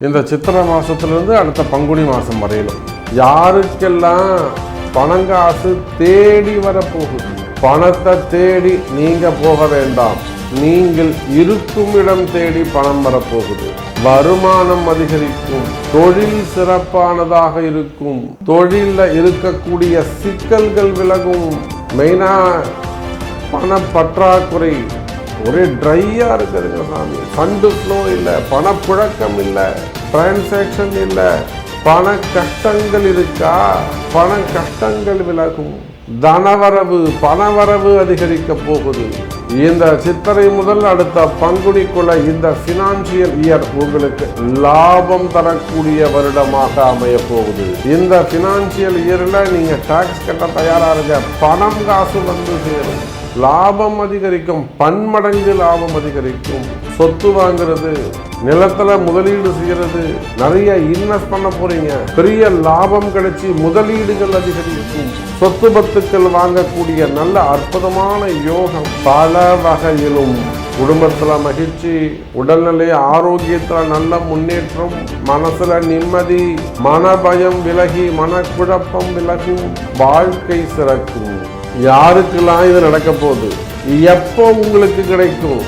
இந்த சித்திரை மாதத்துலேருந்து அடுத்த பங்குனி மாதம் வரையிலும் யாருக்கெல்லாம் பணங்காசு தேடி வரப்போகுது, பணத்தை தேடி நீங்கள் போக வேண்டாம், நீங்கள் இருக்கும் இடம் தேடி பணம் வரப்போகுது. வருமானம் அதிகரிக்கும், தொழில் சிறப்பானதாக இருக்கும், தொழிலில் இருக்கக்கூடிய சிக்கல்கள் விலகும். மெயினாக பணப்பற்றாக்குறை ஒரே ட்ரையாக இருக்குதுங்க சாமி. ஃபண்டு ஃப்ளோ இல்லை, பணப்புழக்கம் இல்லை, டிரான்சாக்ஷன் இல்லை, பண கஷ்டங்கள் இருக்கா, பண கஷ்டங்கள் விலகும். தனவரவு பணவரவு அதிகரிக்க போகுது. இந்த சித்திரை முதல் அடுத்த பங்குனிக்குள்ள இந்த ஃபினான்சியல் இயர் உங்களுக்கு லாபம் தரக்கூடிய வருடமாக அமைய போகுது. இந்த ஃபினான்சியல் இயர்ல நீங்க டாக்ஸ் கட்ட தயாரா இருக்க, பணம் காசு வந்து சேரும், லாபம் அதிகரிக்கும், பன்மடங்கு லாபம் அதிகரிக்கும். சொத்து வாங்குறது, நிலத்துல முதலீடு செய்யறது, நிறைய இன்வெஸ்ட் பண்ண போறீங்க, பெரிய லாபம் கிடைச்சி முதலீடுகள் அதிகரிக்கும். சொத்து பத்துக்கள் வாங்கக்கூடிய நல்ல அற்புதமான யோகம். பல வகையிலும் குடும்பத்துல மகிழ்ச்சி, உடல்நிலை ஆரோக்கியத்துல நல்ல முன்னேற்றம், மனசுல நிம்மதி, மனபயம் விலகி மனக்குழப்பம் விலகும், வாழ்க்கை சிறக்கும். யாருக்கெல்லாம் இது நடக்க போகுது, எப்போ உங்களுக்கு கிடைக்கும்,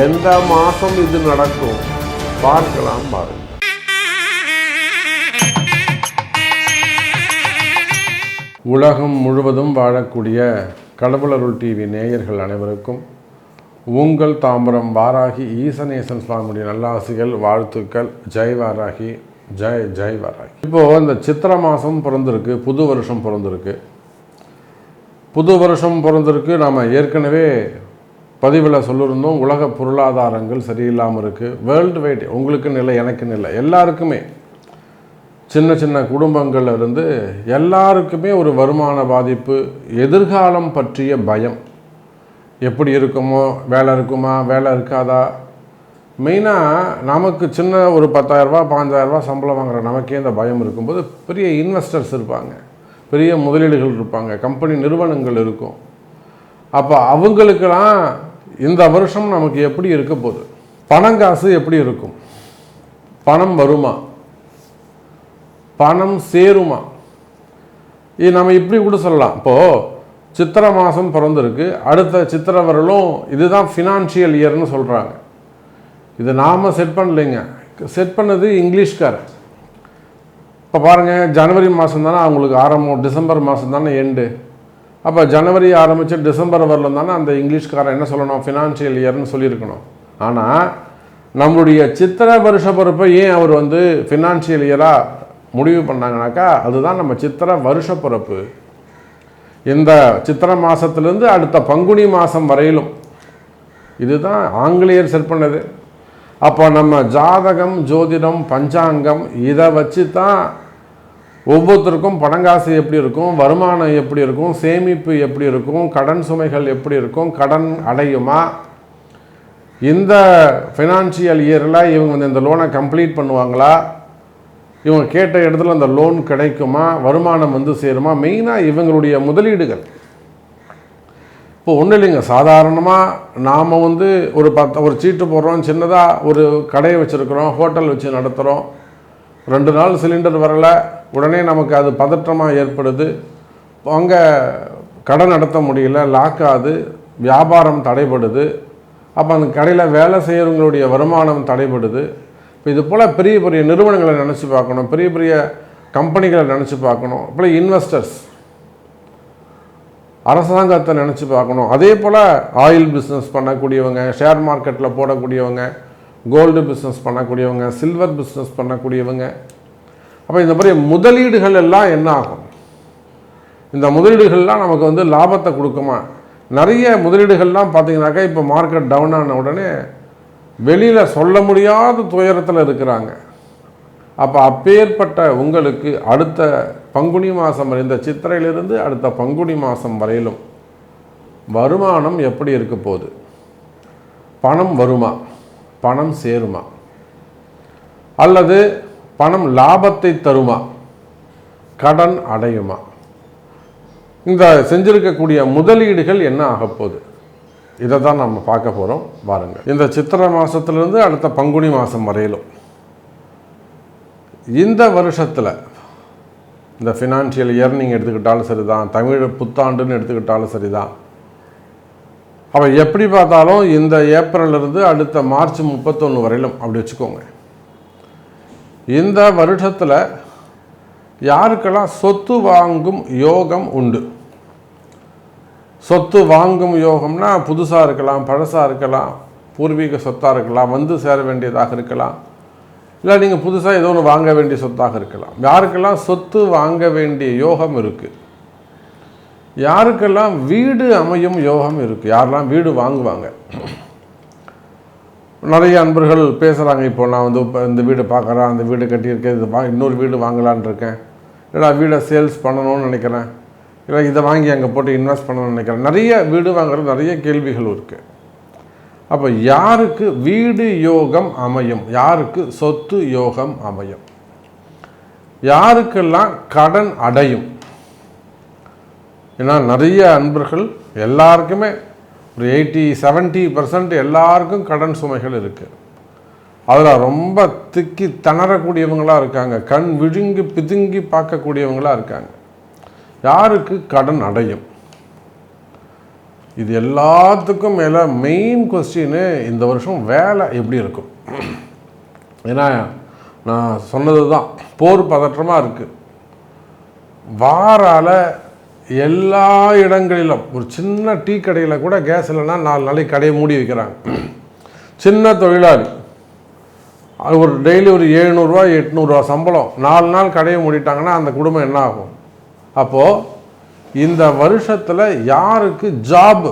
எந்த மாசம் இது நடக்கும், பார்க்கலாம் பாருங்க. உலகம் முழுவதும் வாழக்கூடிய கடவுளருள் டிவி நேயர்கள் அனைவருக்கும் உங்கள் தாம்பரம் வாராகி ஈசனேசன் சுவாமியுடைய நல்லாசிகள், வாழ்த்துக்கள். ஜெய் வாராகி, ஜெய் ஜெய் வாராகி. இப்போது இந்த சித்திரை மாதம் பிறந்திருக்கு, புது வருஷம் பிறந்திருக்கு. புது வருஷம் பிறந்திருக்கு. நாம் ஏற்கனவே பதிவில் சொல்லியிருந்தோம், உலக பொருளாதாரங்கள் சரியில்லாமல் இருக்குது. வேர்ல்டு வைட், உங்களுக்குன்னு இல்லை, எனக்குன்னு இல்லை, எல்லாருக்குமே, சின்ன சின்ன குடும்பங்கள்ல இருந்து எல்லாருக்குமே ஒரு வருமான பாதிப்பு, எதிர்காலம் பற்றிய பயம். எப்படி இருக்குமோ, வேலை இருக்குமா, வேலை இருக்காதா. மெயினாக நமக்கு சின்ன ஒரு 10,000 5,000 சம்பளம் வாங்குற நமக்கே இந்த பயம் இருக்கும்போது, பெரிய இன்வெஸ்டர்ஸ் இருப்பாங்க, பெரிய முதலீடுகள் இருப்பாங்க, கம்பெனி நிறுவனங்கள் இருக்கும். அப்போ அவங்களுக்கெல்லாம் இந்த வருஷம் நமக்கு எப்படி இருக்க போகுது, பணங்காசு எப்படி இருக்கும், பணம் வருமா, பணம் சேருமா, இது நம்ம இப்படி கூட சொல்லலாம். இப்போது சித்திரை மாதம் பிறந்திருக்கு, அடுத்த சித்திரை வரலும் இதுதான் ஃபினான்ஷியல் இயர்னு சொல்கிறாங்க. இது நாம் செட் பண்ணலைங்க, செட் பண்ணது இங்கிலீஷ்காரன். இப்போ பாருங்கள், ஜனவரி மாதம் தானே அவங்களுக்கு ஆரம்பம், டிசம்பர் மாதம் தானே எண்டு. அப்போ ஜனவரி ஆரம்பித்து டிசம்பர் வரலும் தானே அந்த இங்கிலீஷ்காரன் என்ன சொல்லணும், ஃபினான்ஷியல் இயர்னு சொல்லியிருக்கணும். ஆனால் நம்மளுடைய சித்திரை வருஷ பிறப்பை ஏன் அவர் ஃபினான்ஷியல் இயராக முடிவு பண்ணாங்கனாக்கா, அதுதான் நம்ம சித்திரை வருஷ பிறப்பு. இந்த சித்திரை மாதத்துலேருந்து அடுத்த பங்குனி மாதம் வரையிலும் இதுதான் ஆங்கிலேயர் செட் பண்ணது. அப்போ நம்ம ஜாதகம், ஜோதிடம், பஞ்சாங்கம் இதை வச்சு தான் ஒவ்வொருத்தருக்கும் பணங்காசு எப்படி இருக்கும், வருமானம் எப்படி இருக்கும், சேமிப்பு எப்படி இருக்கும், கடன் சுமைகள் எப்படி இருக்கும், கடன் அடையுமா, இந்த ஃபினான்ஷியல் இயரில் இவங்க இந்த லோனை கம்ப்ளீட் பண்ணுவாங்களா, இவங்க கேட்ட இடத்துல அந்த லோன் கிடைக்குமா, வருமானம் சேருமா, மெயினாக இவங்களுடைய முதலீடுகள். இப்போ ஒன்றும் இல்லைங்க, சாதாரணமாக நாம் ஒரு சீட்டு போடுறோம், சின்னதாக ஒரு கடையை வச்சுருக்கிறோம், ஹோட்டல் வச்சு நடத்துகிறோம், 2 நாள் சிலிண்டர் வரலை, உடனே நமக்கு அது பதற்றமாக ஏற்படுது, அங்கே கடன் நடத்த முடியல, லாக் ஆகுது, வியாபாரம் தடைபடுது, அப்போ அந்த கடையில் வேலை செய்கிறவங்களுடைய வருமானம் தடைபடுது. இப்போ இது போல் பெரிய பெரிய நிறுவனங்களை நினச்சி பார்க்கணும், பெரிய பெரிய கம்பெனிகளை நினச்சி பார்க்கணும், இப்போ இன்வெஸ்டர்ஸ், அரசாங்கத்தை நினச்சி பார்க்கணும். அதே போல் ஆயில் பிஸ்னஸ் பண்ணக்கூடியவங்க, ஷேர் மார்க்கெட்டில் போடக்கூடியவங்க, கோல்டு பிஸ்னஸ் பண்ணக்கூடியவங்க, சில்வர் பிஸ்னஸ் பண்ணக்கூடியவங்க. அப்போ இந்த மாதிரி முதலீடுகள் எல்லாம் என்ன ஆகும், இந்த முதலீடுகள்லாம் நமக்கு லாபத்தை கொடுக்குமா. நிறைய முதலீடுகள்லாம் பார்த்தீங்கன்னாக்கா இப்போ மார்க்கெட் டவுன் ஆன உடனே வெளியில் சொல்ல முடியாத துயரத்தில் இருக்கிறாங்க. அப்போ அப்பேற்பட்ட உங்களுக்கு அடுத்த பங்குனி மாதம், இந்த சித்திரையிலிருந்து அடுத்த பங்குனி மாதம் வரையிலும் வருமானம் எப்படி இருக்க போகுது, பணம் வருமா, பணம் சேருமா, அல்லது பணம் லாபத்தை தருமா, கடன் அடையுமா, இந்த செஞ்சிருக்கக்கூடிய முதலீடுகள் என்ன ஆகப்போகுது, இதை தான் நம்ம பார்க்க போகிறோம். பாருங்கள், இந்த சித்திரை மாதத்துலேருந்து அடுத்த பங்குனி மாதம் வரையிலும் இந்த வருஷத்தில் இந்த ஃபினான்ஷியல் இயர் நீங்கள் எடுத்துக்கிட்டாலும் சரி தான், தமிழ் புத்தாண்டுன்னு எடுத்துக்கிட்டாலும் சரி தான். அப்போ எப்படி பார்த்தாலும் இந்த ஏப்ரல்லிருந்து அடுத்த மார்ச் 31 வரையிலும் அப்படி வச்சுக்கோங்க. இந்த வருஷத்தில் யாருக்கெல்லாம் சொத்து வாங்கும் யோகம் உண்டு? சொத்து வாங்கும் யோகம்னா புதுசாக இருக்கலாம், பழசாக இருக்கலாம், பூர்வீக சொத்தாக இருக்கலாம், வந்து சேர வேண்டியதாக இருக்கலாம், இல்லை நீங்கள் புதுசாக ஏதோ ஒன்று வாங்க வேண்டிய சொத்தாக இருக்கலாம். யாருக்கெல்லாம் சொத்து வாங்க வேண்டிய யோகம் இருக்குது? யாருக்கெல்லாம் வீடு அமையும் யோகம் இருக்குது? யாரெல்லாம் வீடு வாங்குவாங்க? நிறைய அன்பர்கள் பேசுகிறாங்க. இப்போ நான் வந்து இப்போ இந்த வீடு பார்க்குறேன், அந்த வீடு கட்டியிருக்கேன், இது இன்னொரு வீடு வாங்கலான் இருக்கேன், இல்லை வீடை சேல்ஸ் பண்ணணும்னு நினைக்கிறேன், இல்லை இதை வாங்கி அங்கே போட்டு இன்வெஸ்ட் பண்ணணும்னு நினைக்கிறேன். நிறைய வீடு வாங்குறது நிறைய கேள்விகள் இருக்குது. அப்போ யாருக்கு வீடு யோகம் அமையும்? யாருக்கு சொத்து யோகம் அமையும்? யாருக்கெல்லாம் கடன் அடையும்? ஏன்னா நிறைய அன்பர்கள் எல்லாருக்குமே ஒரு 80-70% எல்லாருக்கும் கடன் சுமைகள் இருக்குது. அதில் ரொம்ப திக்கி திணறக்கூடியவங்களாக இருக்காங்க, கண் விழுங்கி பிதுங்கி பார்க்கக்கூடியவங்களாக இருக்காங்க. யாருக்கு கடன் அடையும்? இது எல்லாத்துக்கும் மேலே மெயின் கொஸ்டின்னு இந்த வருஷம் வேலை எப்படி இருக்கும்? ஏன்னா நான் சொன்னது தான், போர் பதற்றமாக இருக்குது. வாரால் எல்லா இடங்களிலும் ஒரு சின்ன டீ கடையில் கூட கேஸ் இல்லைன்னா 4 நாளைக்கு கடையை மூடி வைக்கிறாங்க. சின்ன தொழிலாளி அது ஒரு டெய்லி ஒரு 700-800 சம்பளம், 4 நாள் கடையை மூடிட்டாங்கன்னா அந்த குடும்பம் என்ன ஆகும்? அப்போது இந்த வருஷத்தில் யாருக்கு ஜாப்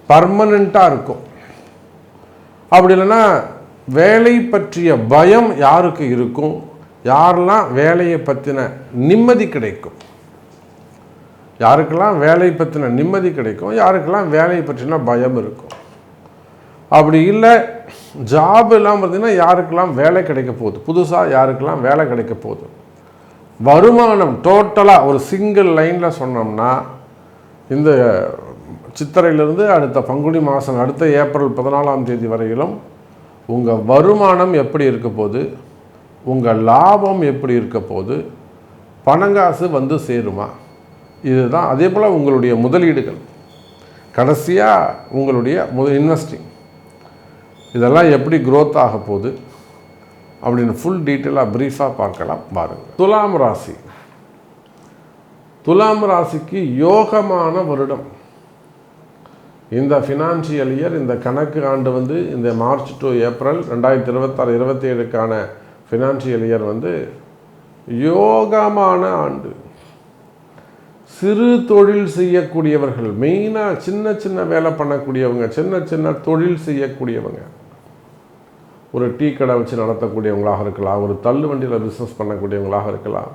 பர்மனெண்ட்டாக இருக்கும்? அப்படி இல்லைன்னா வேலை பற்றிய பயம் யாருக்கு இருக்கும்? யாரெல்லாம் வேலையை பற்றின நிம்மதி கிடைக்கும்? யாருக்கெல்லாம் வேலை பற்றின நிம்மதி கிடைக்கும்? யாருக்கெல்லாம் வேலையை பற்றின பயம் இருக்கும்? அப்படி இல்லை ஜாப் எல்லாம் பார்த்தீங்கன்னா யாருக்கெல்லாம் வேலை கிடைக்க போகுது? புதுசாக யாருக்கெல்லாம் வேலை கிடைக்க போகுது? வருமானம் டோட்டலாக ஒரு சிங்கிள் லைனில் சொன்னோம்னா இந்த சித்திரையிலிருந்து அடுத்த பங்குனி மாதம், அடுத்த ஏப்ரல் 14ஆம் தேதி வரையிலும் உங்கள் வருமானம் எப்படி இருக்க போகுது? உங்கள் லாபம் எப்படி இருக்க போகுது? பணங்காசு வந்து சேருமா? இதுதான். அதே போல் உங்களுடைய முதலீடுகள், கடைசியாக உங்களுடைய இன்வெஸ்டிங், இதெல்லாம் எப்படி க்ரோத் ஆக போகுது அப்படின்னு ஃபுல் டீட்டெயிலாக ப்ரீஃபாக பார்க்கலாம் பாருங்கள். துலாம் ராசி. துலாம் ராசிக்கு யோகமான வருடம் இந்த ஃபினான்ஷியல் இயர். இந்த கணக்கு ஆண்டு வந்து இந்த மார்ச் டு ஏப்ரல் 2026-27க்கான ஃபினான்ஷியல் இயர் வந்து யோகமான ஆண்டு. சிறு தொழில் செய்யக்கூடியவர்கள், மெயினாக சின்ன சின்ன வேலை பண்ணக்கூடியவங்க, சின்ன சின்ன தொழில் செய்யக்கூடியவங்க, ஒரு டீ கடை வச்சு நடத்தக்கூடியவங்களாக இருக்கலாம், ஒரு தள்ளு வண்டியில் பிஸ்னஸ் பண்ணக்கூடியவங்களாக இருக்கலாம்,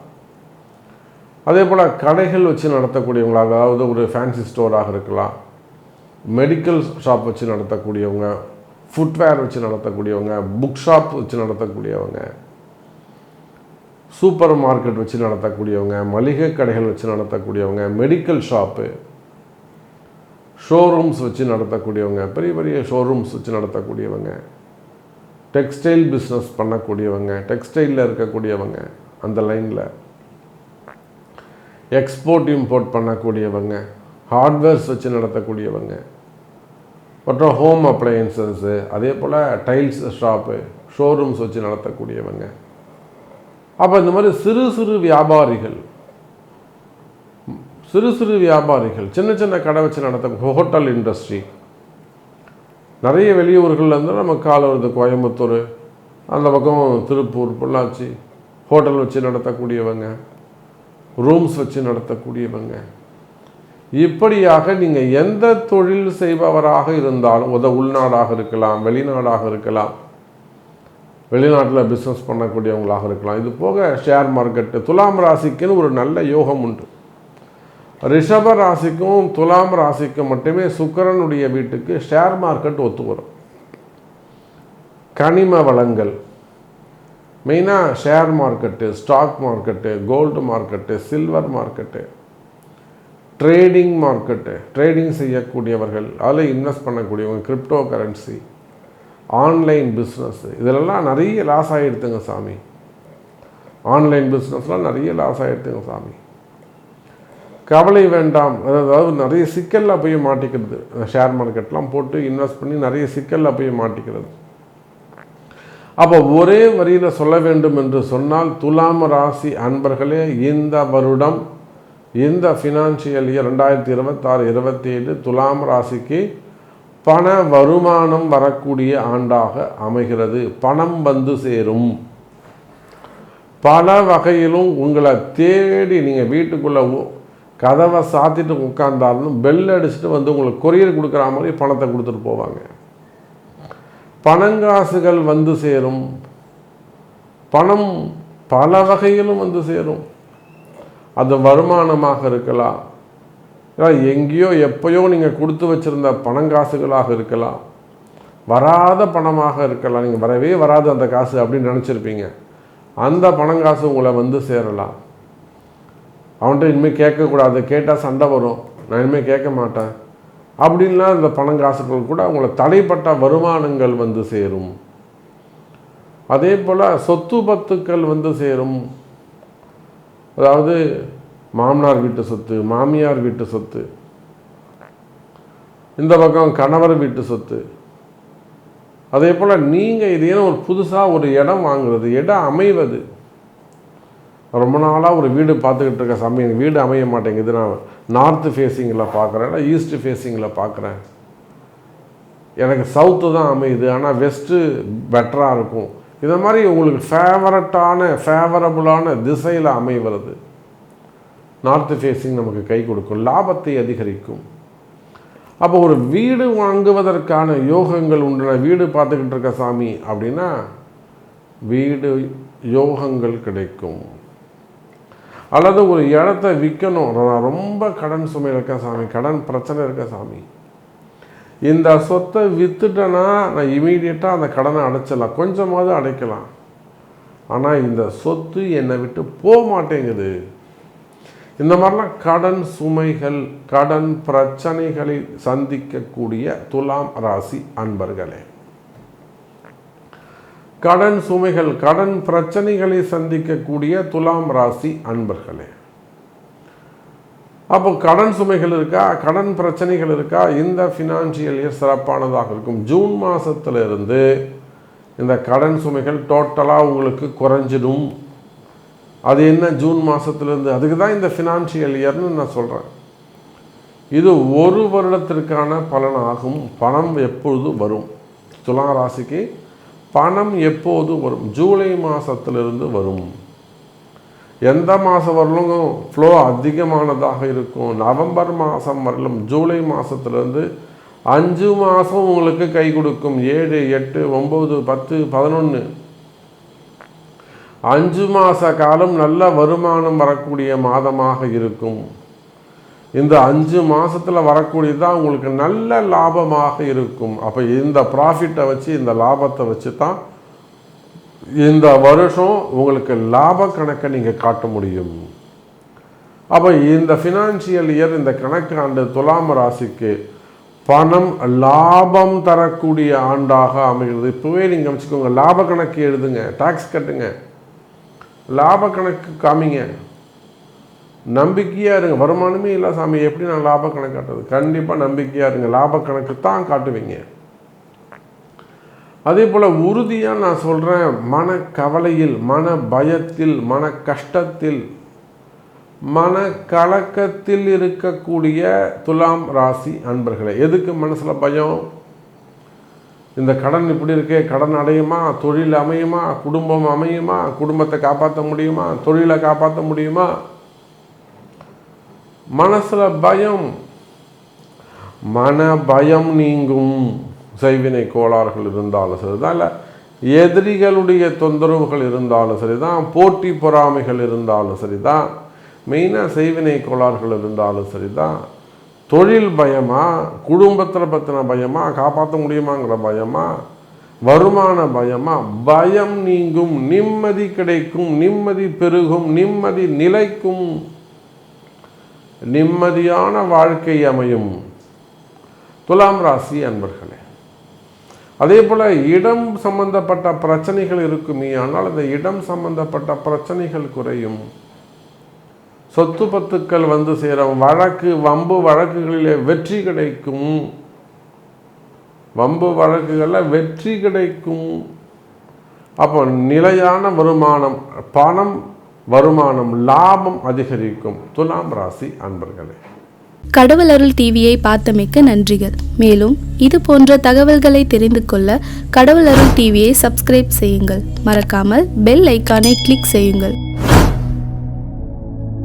அதே போல் கடைகள் வச்சு நடத்தக்கூடியவங்களாக, அதாவது ஒரு ஃபேன்சி ஸ்டோராக இருக்கலாம், மெடிக்கல் ஷாப் வச்சு நடத்தக்கூடியவங்க, ஃபுட்வேர் வச்சு நடத்தக்கூடியவங்க, புக் ஷாப் வச்சு நடத்தக்கூடியவங்க, சூப்பர் மார்க்கெட் வச்சு நடத்தக்கூடியவங்க, மளிகை கடைகள் வச்சு நடத்தக்கூடியவங்க, மெடிக்கல் ஷாப்பு, ஷோரூம்ஸ் வச்சு நடத்தக்கூடியவங்க, பெரிய பெரிய ஷோரூம்ஸ் வச்சு நடத்தக்கூடியவங்க, டெக்ஸ்டைல் பிஸ்னஸ் பண்ணக்கூடியவங்க, டெக்ஸ்டைலில் இருக்கக்கூடியவங்க, அந்த லைனில் எக்ஸ்போர்ட் இம்போர்ட் பண்ணக்கூடியவங்க, ஹார்ட்வேர்ஸ் வச்சு நடத்தக்கூடியவங்க, மற்றும் ஹோம் அப்ளையன்சஸ்ஸு, அதே போல் டைல்ஸ் ஷாப்பு, ஷோரூம்ஸ் வச்சு நடத்தக்கூடியவங்க. அப்போ இந்த மாதிரி சிறு சிறு வியாபாரிகள், சின்ன சின்ன கடை வச்சு நடத்த, ஹோட்டல் இண்டஸ்ட்ரி, நிறைய வெளியூர்கள்லேருந்து நம்ம கால் வருது, கோயம்புத்தூர், அந்த பக்கம் திருப்பூர், பொள்ளாச்சி, ஹோட்டல் வச்சு நடத்தக்கூடியவங்க, ரூம்ஸ் வச்சு நடத்தக்கூடியவங்க. இப்படியாக நீங்கள் எந்த தொழில் செய்பவராக இருந்தாலும், உள்நாடாக இருக்கலாம், வெளிநாடாக இருக்கலாம், வெளிநாட்டில் பிஸ்னஸ் பண்ணக்கூடியவங்களாக இருக்கலாம், இது போக ஷேர் மார்க்கெட்டு. துலாம் ராசிக்குன்னு ஒரு நல்ல யோகம் உண்டு. ரிஷப ராசிக்கும் துலாம் ராசிக்கும் மட்டுமே சுக்கிரனுடைய வீட்டுக்கு ஷேர் மார்க்கெட் ஒத்து வரும். கனிம வளங்கள், மெயினாக share market, stock market, gold market, silver market, trading market, trading செய்யக்கூடியவர்கள், அதில் இன்வெஸ்ட் பண்ணக்கூடியவங்க, கிரிப்டோ கரன்சி, ஆன்லைன் பிஸ்னஸ், இதிலெல்லாம் நிறைய லாஸ் ஆகிடுதுங்க சாமி. ஆன்லைன் பிஸ்னஸ்லாம் நிறைய லாஸ் ஆகிடுதுங்க சாமி. கவலை வேண்டாம். அதாவது நிறைய சிக்கலில் போய் மாட்டிக்கிறது. ஷேர் மார்க்கெட்லாம் போட்டு இன்வெஸ்ட் பண்ணி நிறைய சிக்கலில் போய் மாட்டிக்கிறது. அப்போ ஒரே வரியில் சொல்ல வேண்டும் என்று சொன்னால், துலாம் ராசி அன்பர்களே, இந்த வருடம், இந்த ஃபினான்ஷியல் இயர் 2026-27 துலாம் ராசிக்கு பண வருமானம் வரக்கூடிய ஆண்டாக அமைகிறது. பணம் வந்து சேரும். பல வகையிலும் உங்களை தேடி நீங்கள் வீட்டுக்குள்ளே கதவை சாத்திட்டு உட்கார்ந்தாலும் பெல் அடிச்சுட்டு வந்து உங்களுக்கு கொரியர் கொடுக்குற மாதிரி பணத்தை கொடுத்துட்டு போவாங்க. பணங்காசுகள் வந்து சேரும். பணம் பல வகையிலும் வந்து சேரும். அது வருமானமாக இருக்கலாம், எங்கேயோ எப்பயோ நீங்கள் கொடுத்து வச்சுருந்த பணங்காசுகளாக இருக்கலாம், வராத பணமாக இருக்கலாம். நீங்கள் வரவே வராது அந்த காசு அப்படின்னு நினச்சிருப்பீங்க. அந்த பணங்காசு உங்களை வந்து சேரலாம். அவன்கிட்ட இனிமேல் கேட்கக்கூடாது, கேட்டால் சண்டை வரும், நான் இனிமேல் கேட்க மாட்டேன் அப்படின்லாம் இந்த பணங்காசுகள் கூட உங்களை தடைப்பட்ட வருமானங்கள் வந்து சேரும். அதே போல் சொத்து பத்துக்கள் வந்து சேரும். அதாவது மாமனார் வீட்டு சொத்து, மாமியார் வீட்டு சொத்து, இந்த பக்கம் கணவர் வீட்டு சொத்து. அதே போல் நீங்கள் இது ஏன்னா ஒரு புதுசாக ஒரு இடம் வாங்குறது, இடம் அமைவது. ரொம்ப நாளாக ஒரு வீடு பார்த்துக்கிட்டு இருக்க சாமி, எனக்கு வீடு அமைய மாட்டேங்குது, நான் நார்த்து ஃபேஸிங்கில் பார்க்குறேன், இல்லை ஈஸ்ட் ஃபேஸிங்கில் பார்க்குறேன், எனக்கு சவுத்து தான் அமையுது, ஆனால் வெஸ்ட்டு பெட்டராக இருக்கும். இதை மாதிரி உங்களுக்கு ஃபேவரபுளான திசையில் அமைவது நார்த்து ஃபேஸிங் நமக்கு கை கொடுக்கும், லாபத்தை அதிகரிக்கும். அப்போ ஒரு வீடு வாங்குவதற்கான யோகங்கள் உண்டு. வீடு பார்த்துக்கிட்டு இருக்க சாமி அப்படின்னா வீடு யோகங்கள் கிடைக்கும். அல்லது ஒரு இடத்த விற்கணும், நான் ரொம்ப கடன் சுமை இருக்கேன் சாமி, கடன் பிரச்சனை இருக்க சாமி, இந்த சொத்தை விற்றுட்டேன்னா நான் இமீடியட்டாக அந்த கடனை அடைச்சிடலாம், கொஞ்சமாவது அடைக்கலாம். ஆனால் இந்த சொத்து என்னை விட்டு போக மாட்டேங்குது. இந்த மாதிரிலாம் கடன் சுமைகள், கடன் பிரச்சனைகளை சந்திக்கக்கூடிய துலாம் ராசி அன்பர்களே, கடன் சுமைகள், கடன் பிரச்சனைகளை சந்திக்கக்கூடிய துலாம் ராசி அன்பர்களே, அப்போ கடன் சுமைகள் இருக்கா, கடன் பிரச்சனைகள் இருக்கா, இந்த ஃபினான்ஷியல் இயர் சிறப்பானதாக இருக்கும். ஜூன் மாதத்திலிருந்து இந்த கடன் சுமைகள் டோட்டலாக உங்களுக்கு குறைஞ்சிடும். அது என்ன, ஜூன் மாதத்துலேருந்து, அதுக்கு தான் இந்த ஃபினான்ஷியல் இயர்னு நான் சொல்கிறேன். இது ஒரு வருடத்திற்கான பலனாகும். பணம் எப்பொழுது வரும், துலா ராசிக்கு பணம் எப்போது வரும்? ஜூலை மாதத்திலிருந்து வரும். எந்த மாதம் வரலும் ஃப்ளோ அதிகமானதாக இருக்கும். நவம்பர் மாதம் வரலும், ஜூலை மாதத்துலேருந்து 5 மாதம் உங்களுக்கு கை கொடுக்கும். 7, 8, 9, 10, 11 5 மாத காலம் நல்ல வருமானம் வரக்கூடிய மாதமாக இருக்கும். இந்த 5 மாதத்தில் வரக்கூடியதான் உங்களுக்கு நல்ல லாபமாக இருக்கும். அப்போ இந்த ப்ராஃபிட்டை வச்சு, இந்த லாபத்தை வச்சு தான் இந்த வருஷம் உங்களுக்கு லாப கணக்கை நீங்கள் காட்ட முடியும். அப்போ இந்த ஃபினான்ஷியல் இயர், இந்த கணக்கு ஆண்டு துலாம் ராசிக்கு பணம் லாபம் தரக்கூடிய ஆண்டாக அமைகிறது. இப்போவே நீங்கள் வச்சுக்கோங்க, லாப கணக்கு எழுதுங்க, டாக்ஸ் கட்டுங்க, லாப கணக்கு காமிங்க, நம்பிக்கையாக இருங்க. வருமானமே இல்லை சாமி, எப்படி நான் லாப கணக்கு காட்டுறது? கண்டிப்பாக நம்பிக்கையாக இருங்க, லாப கணக்கு தான் காட்டுவீங்க. அதே போல் உறுதியாக நான் சொல்கிறேன், மன கவலையில், மன பயத்தில், மன கஷ்டத்தில், மன கலக்கத்தில் இருக்கக்கூடிய துலாம் ராசி அன்பர்களே, எதுக்கு மனசில் பயம்? இந்த கடன் இப்படி இருக்கே, கடன் அடையுமா, தொழில் அமையுமா, குடும்பம் அமையுமா, குடும்பத்தை காப்பாற்ற முடியுமா, தொழிலை காப்பாற்ற முடியுமா, மனசில் பயம். மன பயம் நீங்கும். செய்வினை கோளாறுகள் இருந்தாலும் சரிதான், இல்லை எதிரிகளுடைய தொந்தரவுகள் இருந்தாலும் சரிதான், போட்டி பொறாமைகள் இருந்தாலும் சரிதான், மெயினாக செய்வினை கோளாறுகள் இருந்தாலும் சரிதான், தொழில் பயமா, குடும்பத்தில் பற்றின பயமா, காப்பாற்ற முடியுமாங்கிற பயமா, வருமான பயமா, பயம் நீங்கும், நிம்மதி கிடைக்கும், நிம்மதி பெருகும், நிம்மதி நிலைக்கும், நிம்மதியான வாழ்க்கை அமையும் துலாம் ராசி அன்பர்களே. அதே போல் இடம் சம்பந்தப்பட்ட பிரச்சனைகள் இருக்குமே, ஆனால் அந்த இடம் சம்பந்தப்பட்ட பிரச்சனைகள் குறையும். சொத்து பத்துக்கள் வந்து சேரும். வழக்கு வம்பு வழக்குகளிலே வெற்றி கிடைக்கும். வம்பு வழக்குகளில் வெற்றி கிடைக்கும். அப்போ நிலையான வருமானம், பணம் வருமானம், லாபம் அதிகரிக்கும். துலாம் ராசி அன்பர்களே, கடவுள் அருள் டிவியை பார்த்தமைக்கு நன்றிகள். மேலும் இது போன்ற தகவல்களை தெரிந்து கொள்ள கடவுள் அருள் டிவியை சப்ஸ்கிரைப் செய்யுங்கள். மறக்காமல் பெல் ஐக்கானை கிளிக் செய்யுங்கள்.